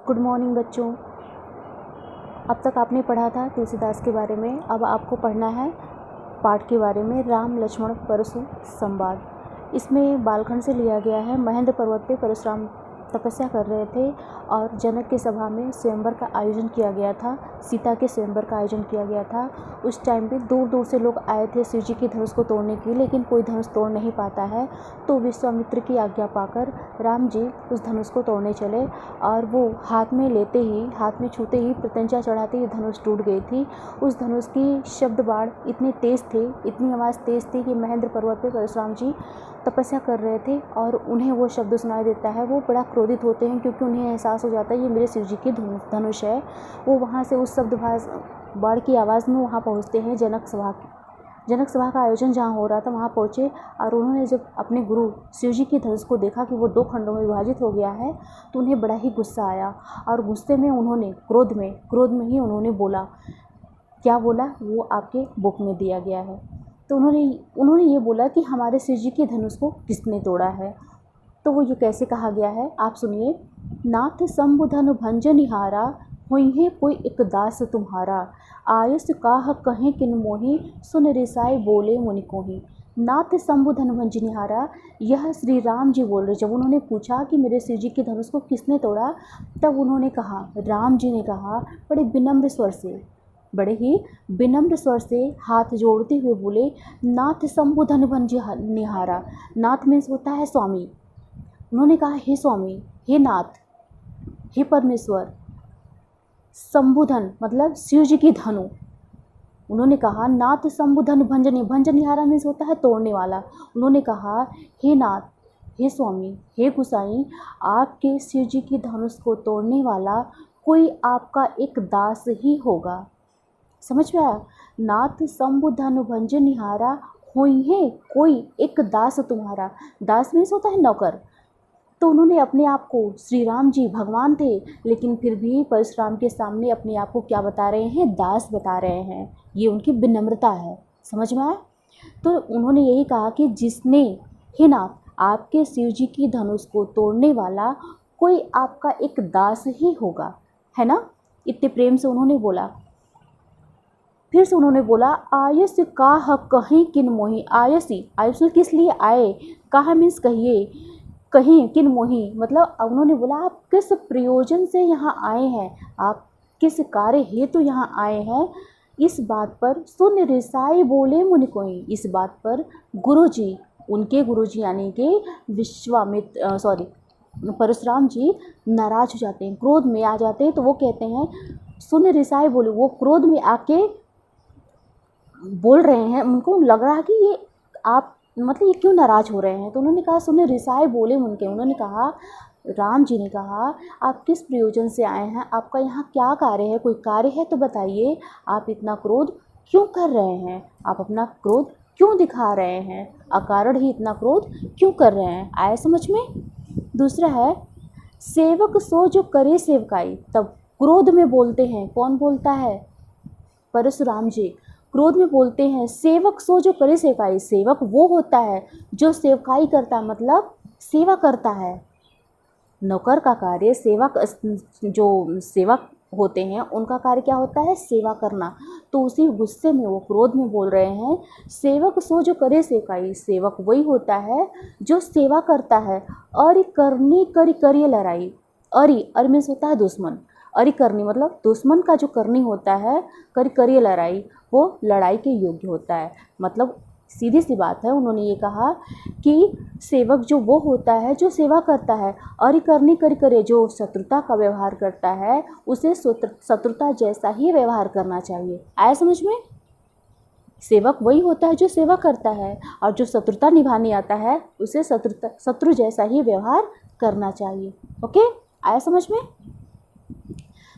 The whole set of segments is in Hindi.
गुड मॉर्निंग बच्चों। अब तक आपने पढ़ा था तुलसीदास के बारे में। अब आपको पढ़ना है पाठ के बारे में, राम लक्ष्मण परशु संवाद। इसमें बालखंड से लिया गया है। महेंद्र पर्वत पे परशुराम तपस्या कर रहे थे और जनक की सभा में स्वयंवर का आयोजन किया गया था। सीता के स्वयंवर का आयोजन किया गया था। उस टाइम पे दूर दूर से लोग आए थे शिव जी की धनुष को तोड़ने के लिए, लेकिन कोई धनुष तोड़ नहीं पाता है। तो विश्वामित्र की आज्ञा पाकर राम जी उस धनुष को तोड़ने चले और वो हाथ में लेते ही, हाथ में छूते ही, प्रत्यंचा चढ़ाते ही धनुष टूट गई थी। उस धनुष की शब्द बाण इतने तेज़ थे, इतनी आवाज़ तेज़ थी कि महेंद्र पर्वत पर परशुराम जी तपस्या कर रहे थे और उन्हें वो शब्द सुनाई देता है। वो बड़ा क्रोधित होते हैं क्योंकि उन्हें एहसास हो जाता है ये मेरे शिव जी की धनुष है। वो वहाँ से उस शब्द बाण की आवाज़ में वहाँ पहुँचते हैं। जनक सभा का आयोजन जहाँ हो रहा था वहाँ पहुँचे और उन्होंने जब अपने गुरु शिव जी की धनुष को देखा कि वो 2 खंडों में विभाजित हो गया है तो उन्हें बड़ा ही गुस्सा आया और गुस्से में उन्होंने क्रोध में ही उन्होंने बोला। क्या बोला वो आपके बुक में दिया गया है। तो उन्होंने ये बोला कि हमारे शिव जी की धनुष को किसने तोड़ा है। तो वो ये कैसे कहा गया है आप सुनिए। नाथ शंभु धनु भंज निहारा, हुई है कोई एक दास तुम्हारा। आयुष काह कहें किन मोहि, सुन रिसाई बोले मुनि कोहि। नाथ शंभु धनु भंज निहारा, यह श्री राम जी बोल रहे। जब उन्होंने पूछा कि मेरे शिव जी की धनुष को किसने तोड़ा, तब उन्होंने कहा, राम जी ने कहा बड़े ही विनम्र स्वर से हाथ जोड़ते हुए बोले, नाथ शंभु धनु भंज निहारा। नाथ मीन्स होता है स्वामी। उन्होंने कहा हे स्वामी, हे नाथ, हे परमेश्वर। शंभुधन मतलब शिव जी की धनु। उन्होंने कहा नाथ शंभुधन भंज निहारा मीन्स होता है तोड़ने वाला। उन्होंने कहा हे नाथ, हे स्वामी, हे गुसाई, आपके शिव जी की धनुष को तोड़ने वाला कोई आपका एक दास ही होगा। समझ में आया। नाथ शंभु धनु भंज निहारा, हुई है कोई एक दास तुम्हारा। दास मीन्स होता है नौकर। तो उन्होंने अपने आप को, श्री राम जी भगवान थे लेकिन फिर भी परशुराम के सामने अपने आप को क्या बता रहे हैं, दास बता रहे हैं। ये उनकी विनम्रता है। समझ में आया। तो उन्होंने यही कहा कि जिसने, हे नाथ, आपके शिव जी की धनुष को तोड़ने वाला कोई आपका एक दास ही होगा, है ना। इतने प्रेम से उन्होंने बोला। फिर से उन्होंने बोला, आयस काह कहीं किन मोहि। आयस किस लिए आए, काह मीन्स कहिए, कहीं किन मोहि मतलब उन्होंने बोला आप किस प्रयोजन से यहाँ आए हैं, आप किस कार्य हेतु यहाँ आए हैं। इस बात पर सुन रिसाई बोले मुनि कोई। इस बात पर गुरुजी, उनके गुरुजी यानी कि परशुराम जी नाराज हो जाते हैं, क्रोध में आ जाते हैं। तो वो कहते हैं सुन रिसाई बोले, वो क्रोध में आके बोल रहे हैं। उनको लग रहा है कि ये आप मतलब ये क्यों नाराज़ हो रहे हैं। तो उन्होंने कहा सुने रिसाए बोले उनके। उन्होंने कहा, राम जी ने कहा आप किस प्रयोजन से आए हैं, आपका यहाँ क्या कार्य है, कोई कार्य है तो बताइए। आप इतना क्रोध क्यों कर रहे हैं, आप अपना क्रोध क्यों दिखा रहे हैं, अकारण ही इतना क्रोध क्यों कर रहे हैं। आया समझ में। दूसरा है सेवक सो जो करे सेवकाई। तब क्रोध में बोलते हैं, कौन बोलता है, परशुराम जी क्रोध में बोलते हैं, सेवक सो जो करे सेवकाई। सेवक वो होता है जो सेवकाई करता है, मतलब सेवा करता है। नौकर का कार्य, जो सेवक होते हैं उनका कार्य क्या होता है, सेवा करना। तो उसी गुस्से में वो क्रोध में बोल रहे हैं, सेवक सो जो करे सेवकाई। सेवक वही होता है जो सेवा करता है। अरि करनी करी करिए लड़ाई। अरि मीन्स होता है दुश्मन। अरि करनी मतलब दुश्मन का जो करनी होता है, करिए लड़ाई, वो लड़ाई के योग्य होता है। मतलब सीधी सी बात है। उन्होंने ये कहा कि सेवक जो वो होता है जो सेवा करता है, और करनी करे जो शत्रुता का व्यवहार करता है उसे शत्रुता जैसा ही व्यवहार करना चाहिए। आया समझ में। सेवक वही होता है जो सेवा करता है और जो शत्रुता निभाने आता है उसे शत्रु जैसा ही व्यवहार करना चाहिए। ओके, आया समझ में।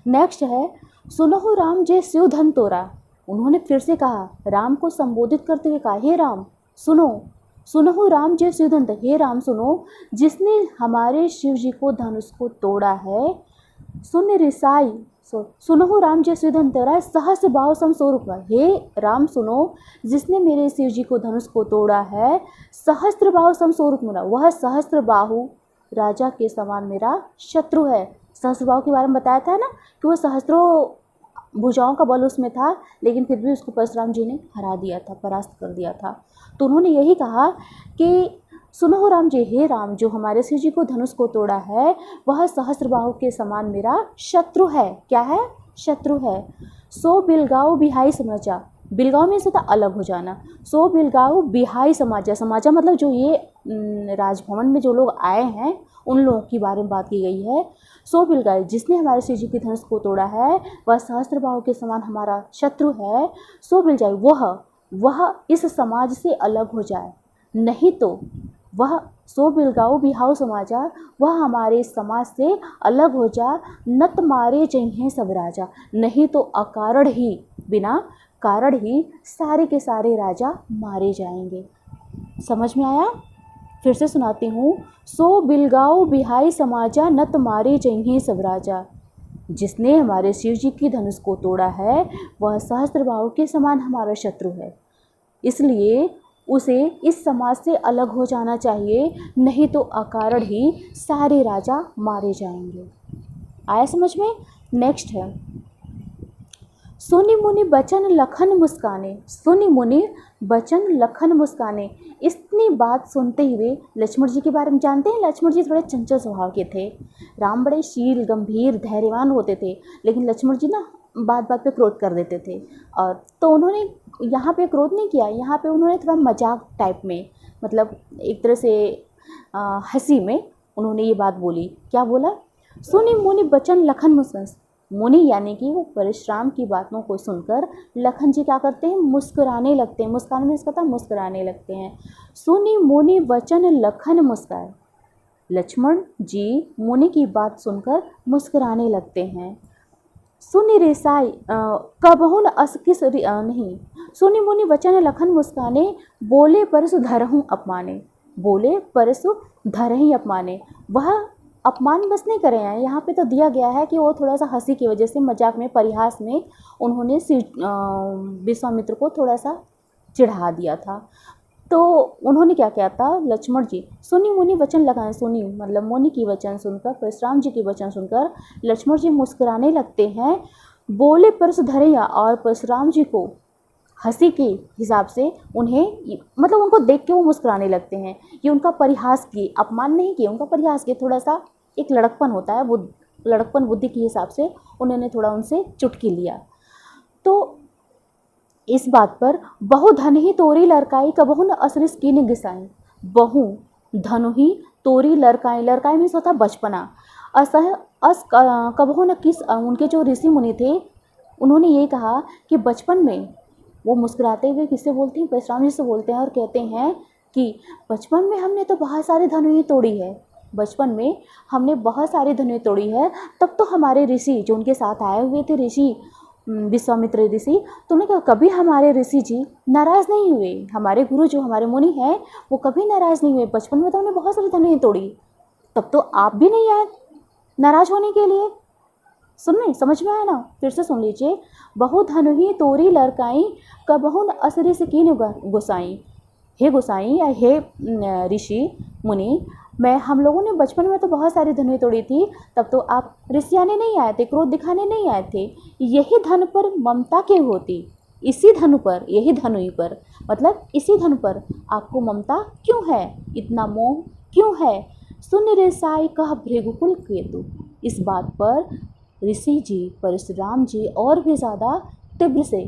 नेक्स्ट है सुनहु राम जे शिव धन तोरा। उन्होंने फिर से कहा, राम को संबोधित करते हुए कहा, हे राम सुनो राम जय शिव धन। हे राम सुनो, जिसने हमारे शिव जी को धनुष को तोड़ा है। सुन रिसाई सुनो राम जय शिव धन तोड़ा, सहस्र बाहु सम स्वरूप। हे राम सुनो, जिसने मेरे शिव जी को धनुष को तोड़ा है, सहस्त्र बाहु सम स्वरूप मेरा, वह सहस्त्र बाहु राजा के समान मेरा शत्रु है। सहस्त्रबाहु के बारे में बताया था ना कि वो सहस्त्रों भुजाओं का बल उसमें था, लेकिन फिर भी उसको परशुराम जी ने हरा दिया था, परास्त कर दिया था। तो उन्होंने यही कहा कि सुनो हो राम जी, हे राम, जो हमारे शिव जी को धनुष को तोड़ा है वह सहस्त्रबाहु के समान मेरा शत्रु है। क्या है? शत्रु है। सो बिलगाओ बिहाई समाजा, बिलगाओ में से था अलग हो जाना। सो बिलगाओ बिहाई समाजा, समाजा मतलब जो ये राजभवन में जो लोग आए हैं उन लोगों के बारे में बात की गई है। सो बिलगाई, जिसने हमारे शिव जी के धनुष को तोड़ा है वह सहस्त्रबाहु के समान हमारा शत्रु है। सो बिल जाए, वह इस समाज से अलग हो जाए, नहीं तो वह सो बिलगाओ बिहाओ समाजा, वह हमारे समाज से अलग हो जा। नत मारे जइहें सब राजा, नहीं तो अकारण ही, बिना कारण ही सारे के सारे राजा मारे जाएंगे। समझ में आया? फिर से सुनाती हूँ। सो बिलगाओ बिहाई समाजा, नत मारे जइहें सब राजा, जिसने हमारे शिव जी की धनुष को तोड़ा है वह सहस्त्रबाहु के समान हमारा शत्रु है, इसलिए उसे इस समाज से अलग हो जाना चाहिए, नहीं तो अकारण ही सारे राजा मारे जाएंगे। आया समझ में? नेक्स्ट है, सुनि मुनि बचन लखन मुस्काने, सुनि मुनि बचन लखन मुस्काने। इतनी बात सुनते हुए लक्ष्मण जी के बारे में जानते हैं, लक्ष्मण जी थोड़े चंचल स्वभाव के थे। राम बड़े शील गंभीर धैर्यवान होते थे, लेकिन लक्ष्मण जी ना बात बात पे क्रोध कर देते थे। और तो उन्होंने यहाँ पे क्रोध नहीं किया, यहाँ पे उन्होंने थोड़ा मजाक टाइप में, मतलब एक तरह से हंसी में उन्होंने ये बात बोली। क्या बोला? सुनि मुनि बचन लखन मुस्कान। मुनि यानी कि वो परशुराम की बातों को सुनकर लखन जी क्या करते हैं? मुस्कुराने लगते हैं। मुस्कान में इसका था मुस्कुराने लगते हैं। सुनि मुनि वचन लखन मुस्कान, लक्ष्मण जी मुनि की बात सुनकर मुस्कुराने लगते हैं। सुनि रेसाई कबहुन अस किस नहीं, सुनि मुनि वचन लखन मुस्काने, बोले परसु धरहूँ अपमाने, बोले परसु धरही अपमाने। वह अपमान बस नहीं करे हैं, यहाँ पे तो दिया गया है कि वो थोड़ा सा हंसी की वजह से, मजाक में, परिहास में उन्होंने विश्वामित्र को थोड़ा सा चिढ़ा दिया था। तो उन्होंने क्या किया था? लक्ष्मण जी सुनि मुनि वचन लगाए, सुनी मतलब मुनि की वचन सुनकर, परशुराम जी की वचन सुनकर लक्ष्मण जी मुस्कुराने लगते हैं। बोले परसु धरैया, और परशुराम जी को हंसी के हिसाब से उन्हें, मतलब उनको देख के वो मुस्कुराने लगते हैं। ये उनका परिहास किए, अपमान नहीं किए, उनका परिहास किए। थोड़ा सा एक लड़कपन होता है, वो लड़कपन बुद्धि के हिसाब से उन्होंने थोड़ा उनसे चुटकी लिया। तो इस बात पर बहु धन ही तोरी लड़काई, कबहु न असरिस कीन गिसाई। बहु धनु ही तोरी लड़काई, लड़काई में होता बचपना। असह अस कबहु न किस, उनके जो ऋषि मुनि थे उन्होंने ये कहा कि बचपन में वो मुस्कुराते हुए किससे बोलते हैं? परशुराम जी से बोलते हैं और कहते हैं कि बचपन में हमने तो बहुत सारी धनुएं तोड़ी है, बचपन में हमने बहुत सारी धनुएं तोड़ी है। तब तो हमारे ऋषि जो उनके साथ आए हुए थे, ऋषि विश्वामित्र ऋषि, तो उन्होंने कहा कभी हमारे ऋषि जी नाराज़ नहीं हुए, हमारे गुरु जो हमारे मुनि हैं वो कभी नाराज़ नहीं हुए। बचपन में तो हमने बहुत सारी धनुएं तोड़ी, तब तो आप भी नहीं आए नाराज़ होने के लिए। सुनने समझ में आया ना? फिर से सुन लीजिए। बहु धनु ही तोरी लड़काई, कबहु न असरी से कीन गुसाई। हे गुसाई या हे ऋषि मुनि, हम लोगों ने बचपन में तो बहुत सारी धनुएं तोड़ी थी, तब तो आप ऋषियाने नहीं आए थे, क्रोध दिखाने नहीं आए थे। यही धन पर ममता क्यों होती? इसी धनु पर, यही धनुई पर, मतलब इसी धनु पर आपको ममता क्यों है? इतना मोह क्यों है? सुन रेसाई कह भृगुकुल केतु। इस बात पर ऋषि जी, परशुराम जी और भी ज़्यादा तीव्र से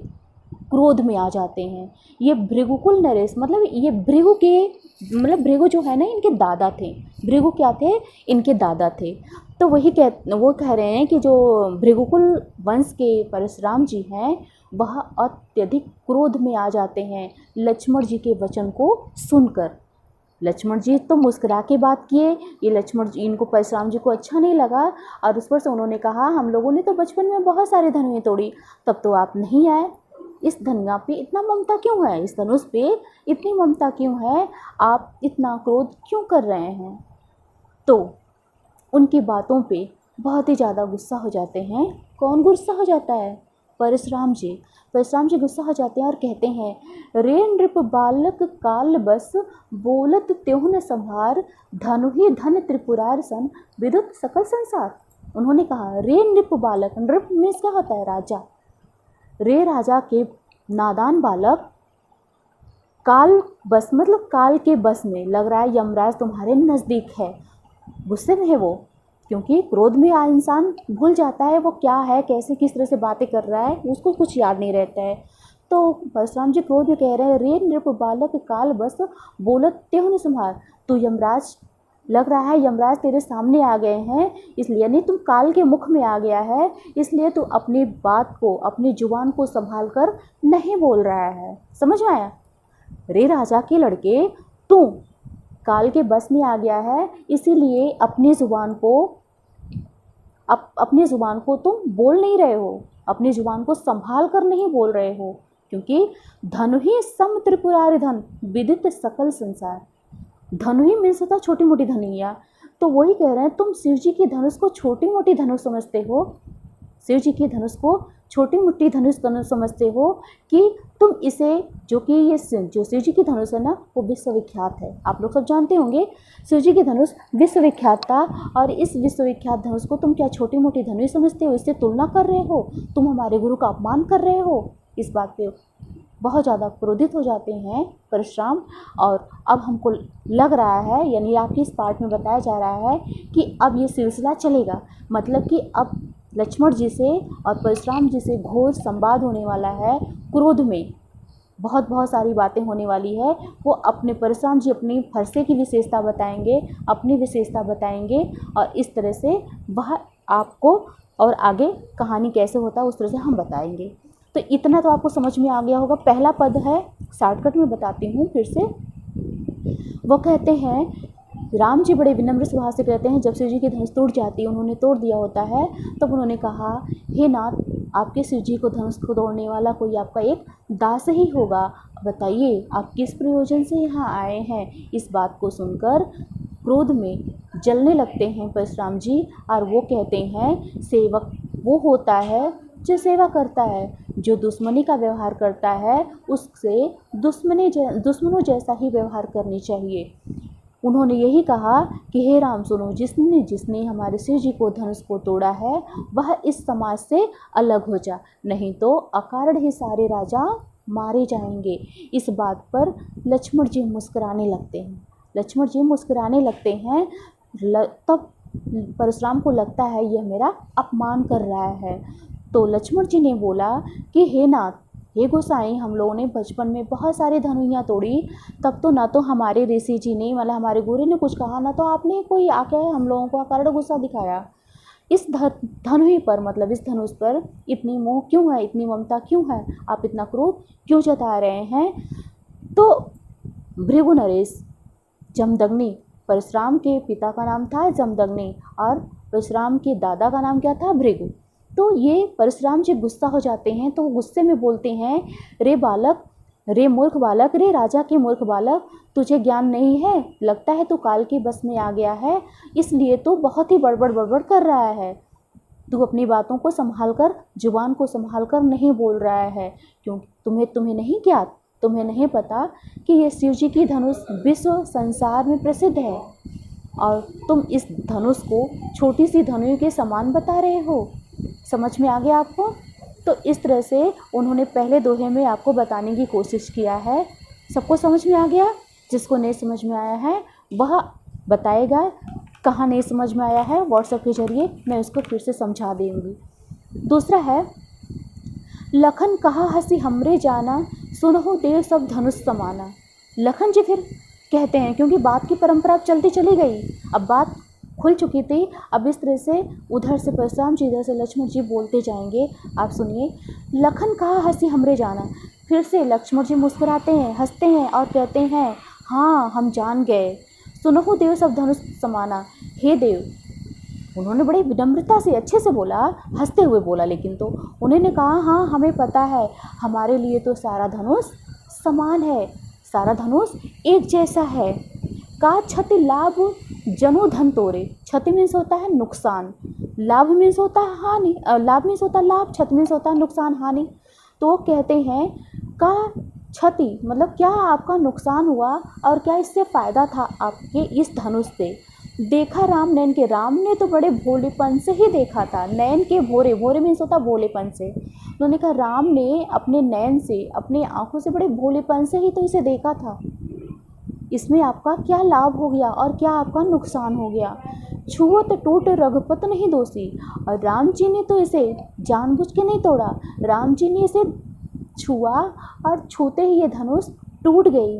क्रोध में आ जाते हैं। ये भृगुकुल नरेश, मतलब ये भृगु के, मतलब भृगु जो है ना इनके दादा थे। भृगु क्या थे? इनके दादा थे। तो वो कह रहे हैं कि जो भृगुकुल वंश के परशुराम जी हैं वह अत्यधिक क्रोध में आ जाते हैं लक्ष्मण जी के वचन को सुनकर। लक्ष्मण जी तो मुस्कुरा के बात किए, ये लक्ष्मण जी, इनको परशुराम जी को अच्छा नहीं लगा और उस पर से उन्होंने कहा हम लोगों ने तो बचपन में बहुत सारे धनुएं तोड़ी, तब तो आप नहीं आए। इस धनुआ पे इतना ममता क्यों है? इस धनुष पे इतनी ममता क्यों है? आप इतना क्रोध क्यों कर रहे हैं? तो उनकी बातों पे बहुत ही ज़्यादा गुस्सा हो जाते हैं। कौन गुस्सा हो जाता है? परशुराम जी। परशुराम जी गुस्सा हो जाते हैं और कहते हैं रे नृप बालक काल बस, बोलत त्यों न संभार, धनु ही धन त्रिपुरार सन, विदुत सकल संसार। उन्होंने कहा, रे नृप बालक, नृप मीन्स क्या होता है, राजा, रे राजा के नादान बालक, काल बस मतलब काल के बस में, लग रहा है यमराज तुम्हारे नज़दीक है। गुस्से में है वो, क्योंकि क्रोध में इंसान भूल जाता है वो क्या है, कैसे किस तरह से बातें कर रहा है, उसको कुछ याद नहीं रहता है। तो परशुराम जी क्रोध में कह रहे हैं, रे नृप बालक काल बस बोलत त्यों न संभार, तू यमराज, लग रहा है यमराज तेरे सामने आ गए हैं, इसलिए नहीं, तुम काल के मुख में आ गया है, इसलिए तू अपनी बात को, अपनी जुबान को संभाल कर नहीं बोल रहा है। समझ में आया? रे राजा के लड़के, तू काल के बस में आ गया है, इसीलिए अपनी ज़ुबान को तुम बोल नहीं रहे हो, अपनी ज़ुबान को संभाल कर नहीं बोल रहे हो, क्योंकि धनु ही सम त्रिपुरारि धन विदित सकल संसार। धनु ही मीन्स होता है छोटी मोटी धनुइया, तो वही कह रहे हैं तुम शिव जी की धनुष को छोटी मोटी धनुष समझते हो, शिव जी की धनुष को छोटी मोटी धनुष समझते हो, कि तुम इसे, जो कि ये जो शिव जी की धनुष है ना, वो विश्वविख्यात है। आप लोग सब जानते होंगे शिव जी की धनुष विश्वविख्यात था, और इस विश्वविख्यात धनुष को तुम क्या छोटी मोटी धनुष समझते हो, इससे तुलना कर रहे हो, तुम हमारे गुरु का अपमान कर रहे हो। इस बात पे बहुत ज़्यादा क्रोधित हो जाते हैं परशुराम। और अब हमको लग रहा है, यानी आपकी इस पार्ट में बताया जा रहा है कि अब ये सिलसिला चलेगा, मतलब कि अब लक्ष्मण जी से और परशुराम जी से घोर संवाद होने वाला है, क्रोध में बहुत सारी बातें होने वाली है। वो अपने परशुराम जी अपनी फरसे की विशेषता बताएंगे, अपनी विशेषता बताएंगे, और इस तरह से वह आपको, और आगे कहानी कैसे होता है उस तरह से हम बताएंगे। तो इतना तो आपको समझ में आ गया होगा। पहला पद है, शॉर्टकट में बताती हूँ फिर से। वो कहते हैं, राम जी बड़े विनम्र स्वभाव से कहते हैं, जब शिव जी की धनुष टूट जाती है, उन्होंने तोड़ दिया होता है, तब उन्होंने कहा, हे नाथ, आपके शिव जी को धनुष को तोड़ने वाला कोई आपका एक दास ही होगा, बताइए आप किस प्रयोजन से यहाँ आए हैं। इस बात को सुनकर क्रोध में जलने लगते हैं परशुराम जी, और वो कहते हैं, सेवक वो होता है जो सेवा करता है, जो दुश्मनी का व्यवहार करता है उससे दुश्मनों जैसा ही व्यवहार करनी चाहिए। उन्होंने यही कहा कि हे राम सुनो, जिसने हमारे शिव जी को धनुष को तोड़ा है वह इस समाज से अलग हो जा, नहीं तो अकारण ही सारे राजा मारे जाएंगे। इस बात पर लक्ष्मण जी मुस्कुराने लगते हैं। तब परशुराम को लगता है यह मेरा अपमान कर रहा है। तो लक्ष्मण जी ने बोला कि हे नाथ, हे गोसाई, हम लोगों ने बचपन में बहुत सारी धनुइयाँ तोड़ी, तब तो ना तो हमारे ऋषि जी ने, मतलब हमारे गुरु ने कुछ कहा, ना तो आपने कोई आके हम लोगों को अकारण गुस्सा दिखाया। इस धनुई पर, मतलब इस धनुष पर इतनी मोह क्यों है, इतनी ममता क्यों है, आप इतना क्रोध क्यों जता रहे हैं। तो भृगु नरेश जमदग्नि, परशुराम के पिता का नाम था जमदग्नि, और परशुराम के दादा का नाम क्या था, भृगु। तो ये परशुराम जी गुस्सा हो जाते हैं, तो गुस्से में बोलते हैं, रे बालक, रे मूर्ख बालक, रे राजा के मूर्ख बालक, तुझे ज्ञान नहीं है, लगता है तू काल के बस में आ गया है, इसलिए तू बहुत ही बड़बड़ कर रहा है। तू अपनी बातों को संभाल कर, जुबान को संभाल कर नहीं बोल रहा है, क्योंकि तुम्हें नहीं ज्ञात, तुम्हें नहीं पता कि ये शिव जी की धनुष विश्व संसार में प्रसिद्ध है, और तुम इस धनुष को छोटी सी धनुष के समान बता रहे हो। समझ में आ गया आपको? तो इस तरह से उन्होंने पहले दोहे में आपको बताने की कोशिश किया है। सबको समझ में आ गया? जिसको नहीं समझ में आया है वह बताएगा, कहाँ नहीं समझ में आया है व्हाट्सएप के जरिए मैं उसको फिर से समझा दूँगी। दूसरा है, लखन कहा हंसी हमरे जाना, सुनहु देव सब धनुष समाना। लखन जी फिर कहते हैं, क्योंकि बात की परंपरा अब चलती चली गई, अब बात खुल चुकी थी, अब इस तरह से उधर से परशुराम जी, इधर से लक्ष्मण जी बोलते जाएंगे। आप सुनिए, लखन कहा हंसी हमरे जाना। फिर से लक्ष्मण जी मुस्कुराते हैं, हंसते हैं और कहते हैं, हाँ हम जान गए। सुनहु देव सब धनुष समाना, हे देव। उन्होंने बड़ी विनम्रता से अच्छे से बोला, हंसते हुए बोला, लेकिन तो उन्होंने कहा, हाँ हमें पता है, हमारे लिए तो सारा धनुष समान है, सारा धनुष एक जैसा है। का क्षति लाभ जनो धन तोरे। क्षति मीन्स होता है नुकसान, लाभ मीन्स होता है हानि, लाभ मीन्स होता है लाभ, क्षति मीन्स होता है नुकसान, हानि। तो कहते हैं का क्षति मतलब क्या आपका नुकसान हुआ और क्या इससे फ़ायदा था आपके इस धनुष से। देखा राम नैन के, राम ने तो बड़े भोलेपन से ही देखा था। नैन के भोरे, भोरे मीन्स होता भोलेपन से। उन्होंने कहा राम ने अपने नैन से, अपने आंखों से बड़े भोलेपन से ही तो इसे देखा था। इसमें आपका क्या लाभ हो गया और क्या आपका नुकसान हो गया। छुअत टूट रघुपत नहीं दोषी। और राम जी ने तो इसे जानबूझ के नहीं तोड़ा, राम जी ने इसे छुआ और छूते ही ये धनुष टूट गई।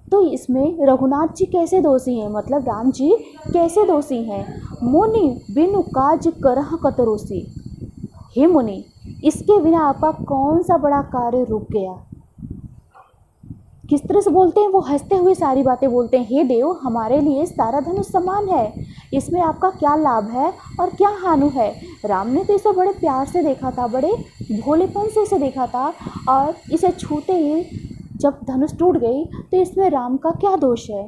तो इसमें रघुनाथ जी कैसे दोषी हैं, मतलब राम जी कैसे दोषी हैं। मुनि बिनु काज करह कतरोसी। हे मुनि, इसके बिना आपका कौन सा बड़ा कार्य रुक गया। किस तरह से बोलते हैं वो, हंसते हुए सारी बातें बोलते हैं। हे देव, हमारे लिए सारा धनुष समान है, इसमें आपका क्या लाभ है और क्या हानि है। राम ने तो इसे बड़े प्यार से देखा था, बड़े भोलेपन से इसे देखा था, और इसे छूते ही जब धनुष टूट गई तो इसमें राम का क्या दोष है।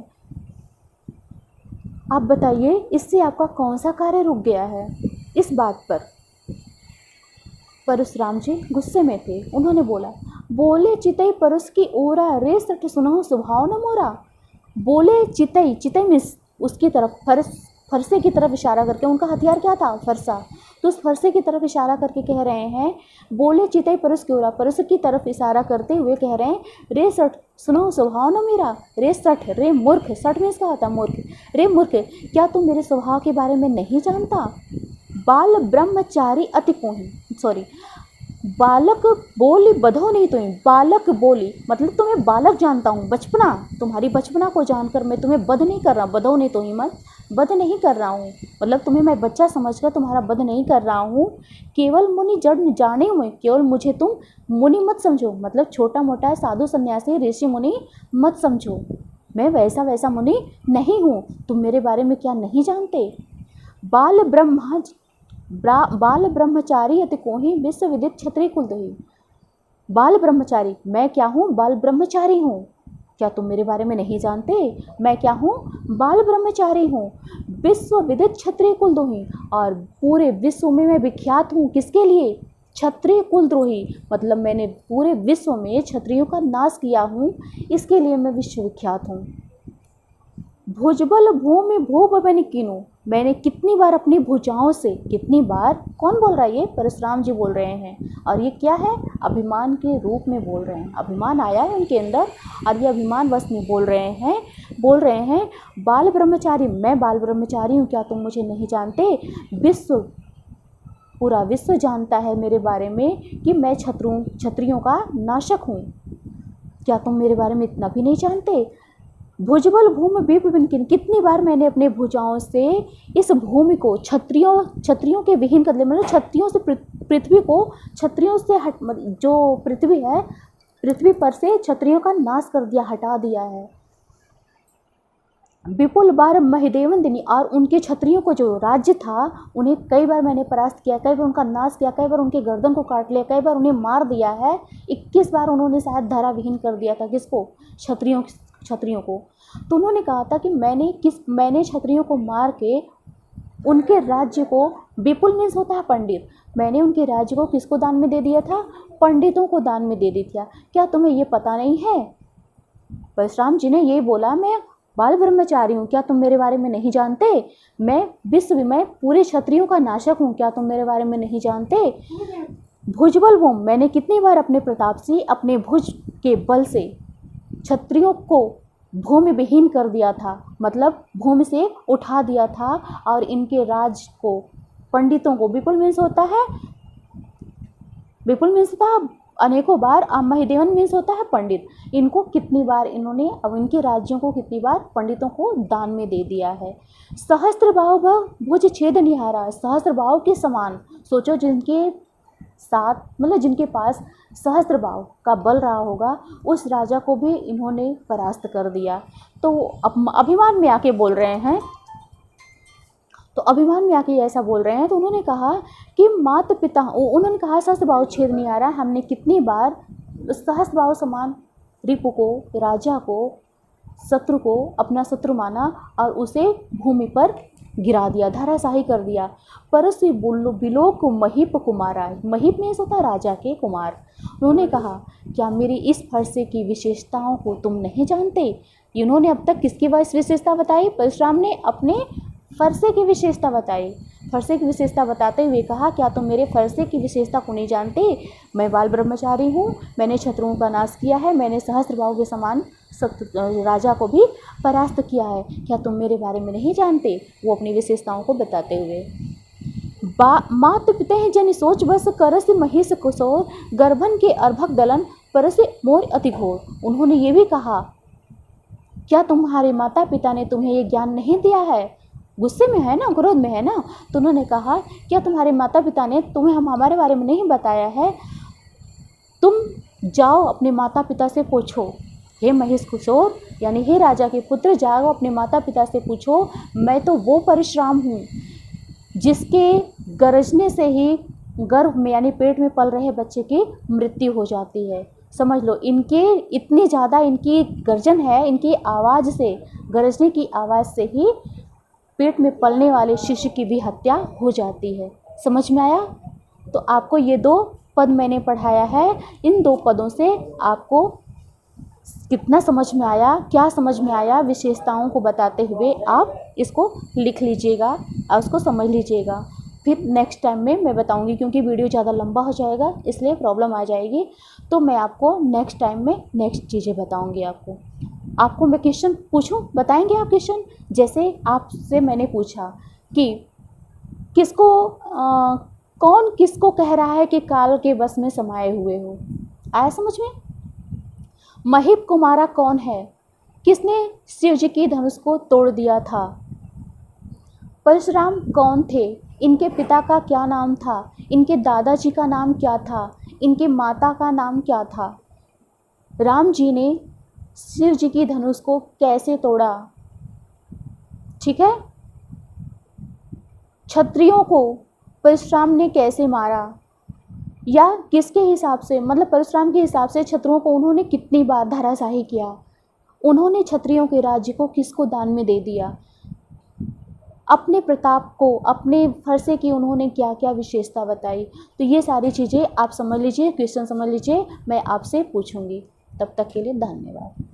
आप बताइए, इससे आपका कौन सा कार्य रुक गया है। इस बात पर परशुराम जी गुस्से में थे। उन्होंने बोला, बोले चितई परस की ओरा, रे सठ सुनहु स्वभाव न मोरा। बोले चितई, चितई मीन्स उसकी तरफ, फरसे की तरफ इशारा करके, उनका हथियार क्या था, फरसा, तो उस फरसे की तरफ इशारा करके कह रहे हैं, बोले चितई परस की ओरा, परस की तरफ इशारा करते हुए कह रहे हैं, रे सठ सुनो स्वभाव न मेरा। रे सठ, रे मूर्ख, सठ मीन्स क्या होता है, मूर्ख। रे मूर्ख, क्या तुम मेरे स्वभाव के बारे में नहीं जानता। बाल ब्रह्मचारी अति कोहि, सॉरी, बालक बोली बधो नहीं तुम्हें। बालक बोली मतलब तुम्हें बालक जानता हूँ, बचपना, तुम्हारी बचपना को जानकर मैं तुम्हें बध नहीं कर रहा, बधो नहीं तो ही मत, बध नहीं कर रहा हूँ, मतलब तुम्हें मैं बच्चा समझकर तुम्हारा बध नहीं कर रहा हूँ। केवल मुनि जड़ जाने हुए, केवल मुझे तुम मुनि मत समझो, मतलब छोटा मोटा साधु सन्यासी ऋषि मुनि मत समझो, मैं वैसा वैसा मुनि नहीं हूँ। तुम मेरे बारे में क्या नहीं जानते। बाल ब्रह्मचारी अति कोहि, विश्व विदित क्षत्रिय कुल दोही। बाल ब्रह्मचारी, मैं क्या हूँ, बाल ब्रह्मचारी हूँ, क्या तुम मेरे बारे में नहीं जानते। मैं क्या हूँ, बाल ब्रह्मचारी हूँ, विश्व विदित क्षत्रिय कुल दोही, और पूरे विश्व में मैं विख्यात हूँ, किसके लिए, क्षत्रिय कुलद्रोही, मतलब मैंने पूरे विश्व में क्षत्रियों का नाश किया हूँ, इसके लिए मैं विश्वविख्यात हूँ। भुजबल भूमि भूपवन कीनू, मैंने कितनी बार अपनी भुजाओं से, कितनी बार, कौन बोल रहा है, ये परशुराम जी बोल रहे हैं, और ये क्या है, अभिमान के रूप में बोल रहे हैं, अभिमान आया है उनके अंदर और ये अभिमान वश में बोल रहे हैं, बाल ब्रह्मचारी, मैं बाल ब्रह्मचारी हूँ, क्या तुम मुझे नहीं जानते। विश्व, पूरा विश्व जानता है मेरे बारे में कि मैं क्षत्रियों का नाशक हूँ, क्या तुम मेरे बारे में इतना भी नहीं जानते। भुजबल भूमि विपिन, कितनी बार मैंने अपने भुजाओं से इस भूमि को क्षत्रियों के विहीन कर दिया, मतलब क्षत्रियों से पृथ्वी को, क्षत्रियों से जो पृथ्वी है, पृथ्वी पर से क्षत्रियों का नाश कर दिया, हटा दिया है। विपुल बार महिदेवन दिनी, और उनके क्षत्रियों को जो राज्य था उन्हें कई बार मैंने परास्त किया, कई बार उनका नाश किया, कई बार उनके गर्दन को काट लिया, कई बार उन्हें मार दिया है। 21 बार उन्होंने शायद धरा विहीन कर दिया था, किसको, क्षत्रियों को। तो उन्होंने कहा था कि मैंने क्षत्रियों को मार के उनके राज्य को, विपुल मीन्स होता है पंडित, मैंने उनके राज्य को किसको दान में दे दिया था, पंडितों को दान में दे दी था। क्या तुम्हें ये पता नहीं है। परशुराम जी ने ये बोला, मैं बाल ब्रह्मचारी हूँ, क्या तुम मेरे बारे में नहीं जानते। मैं पूरे क्षत्रियों का नाशक हूँ, क्या तुम मेरे बारे में नहीं जानते। भुजबल भूम, मैंने कितनी बार अपने प्रताप से, अपने भुज के बल से क्षत्रियों को भूमि विहीन कर दिया था, मतलब भूमि से उठा दिया था, और इनके राज को, पंडितों को, विपुल मीन्स होता है अनेकों बार, महिदेवन मीन्स होता है पंडित, इनको कितनी बार इन्होंने, अब इनके राज्यों को कितनी बार पंडितों को दान में दे दिया है। सहस्त्र बाहु भुज छेद निहारा, सहस्त्र बाहु के समान, सोचो जिनके साथ, मतलब जिनके पास सहस्त्र बाहु का बल रहा होगा, उस राजा को भी इन्होंने परास्त कर दिया। तो अभिमान में आके बोल रहे हैं, ऐसा बोल रहे हैं। तो उन्होंने कहा कि माता पिता, उन्होंने कहा सहस्त्र बाहु छेद नहीं आ रहा, हमने कितनी बार सहस्त्र बाहु समान रिपु को, राजा को, शत्रु को अपना शत्रु माना और उसे भूमि पर गिरा दिया, धराशाही कर दिया। परसु बिलोक महीप कुमारा, महीप में होता है राजा के कुमार। उन्होंने कहा, क्या मेरी इस फरसे की विशेषताओं को तुम नहीं जानते। इन्होंने अब तक किसकी विशेषता बताई, परशुराम ने अपने फरसे की विशेषता बताई। फरसे की विशेषता बताते हुए कहा, क्या तुम मेरे फरसे की विशेषता को नहीं जानते? मैं बाल ब्रह्मचारी हूँ, मैंने शत्रुओं का नाश किया है, मैंने सहस्त्रबाहु के समान राजा को भी परास्त किया है, क्या तुम मेरे बारे में नहीं जानते? वो अपनी विशेषताओं को बताते हुए। मात पिते जन सोच बस करस महिष कुशोर, गर्भन के अर्भक दलन परस मोर अति घोर। उन्होंने ये भी कहा, क्या तुम्हारे माता पिता ने तुम्हें ये ज्ञान नहीं दिया है? गुस्से में है ना, क्रोध में है ना, तो उन्होंने कहा, क्या तुम्हारे माता पिता ने तुम्हें हमारे बारे में नहीं बताया है? तुम जाओ अपने माता पिता से पूछो। हे महेश कुशोर, यानी हे राजा के पुत्र, जाओ अपने माता पिता से पूछो, मैं तो वो परशुराम हूँ जिसके गरजने से ही गर्भ में यानी पेट में पल रहे बच्चे की मृत्यु हो जाती है। समझ लो, इनके इतनी ज़्यादा इनकी गर्जन है, इनकी आवाज़ से, गरजने की आवाज़ से ही पेट में पलने वाले शिशु की भी हत्या हो जाती है। समझ में आया? तो आपको ये 2 पद मैंने पढ़ाया है, इन 2 पदों से आपको कितना समझ में आया, क्या समझ में आया, विशेषताओं को बताते हुए आप इसको लिख लीजिएगा और उसको समझ लीजिएगा। फिर नेक्स्ट टाइम में मैं बताऊंगी, क्योंकि वीडियो ज़्यादा लंबा हो जाएगा इसलिए प्रॉब्लम आ जाएगी, तो मैं आपको नेक्स्ट टाइम में नेक्स्ट चीज़ें बताऊंगी। आपको मैं क्वेश्चन पूछूं, बताएंगे आप क्वेश्चन? जैसे आपसे मैंने पूछा कि कौन किसको कह रहा है कि काल के बस में समाये हुए हो? आया समझ में? महिप कुमारा कौन है? किसने शिव जी की धनुष को तोड़ दिया था? परशुराम कौन थे? इनके पिता का क्या नाम था? इनके दादाजी का नाम क्या था? इनके माता का नाम क्या था? राम जी ने शिव जी की धनुष को कैसे तोड़ा? ठीक है। क्षत्रियों को परशुराम ने कैसे मारा, या किसके हिसाब से, मतलब परशुराम के हिसाब से क्षत्रियों को उन्होंने कितनी बार धराशाही किया? उन्होंने क्षत्रियों के राज्य को किसको दान में दे दिया? अपने प्रताप को, अपने फरसे की उन्होंने क्या क्या विशेषता बताई? तो ये सारी चीज़ें आप समझ लीजिए, क्वेश्चन समझ लीजिए, मैं आपसे पूछूंगी। तब तक के लिए धन्यवाद।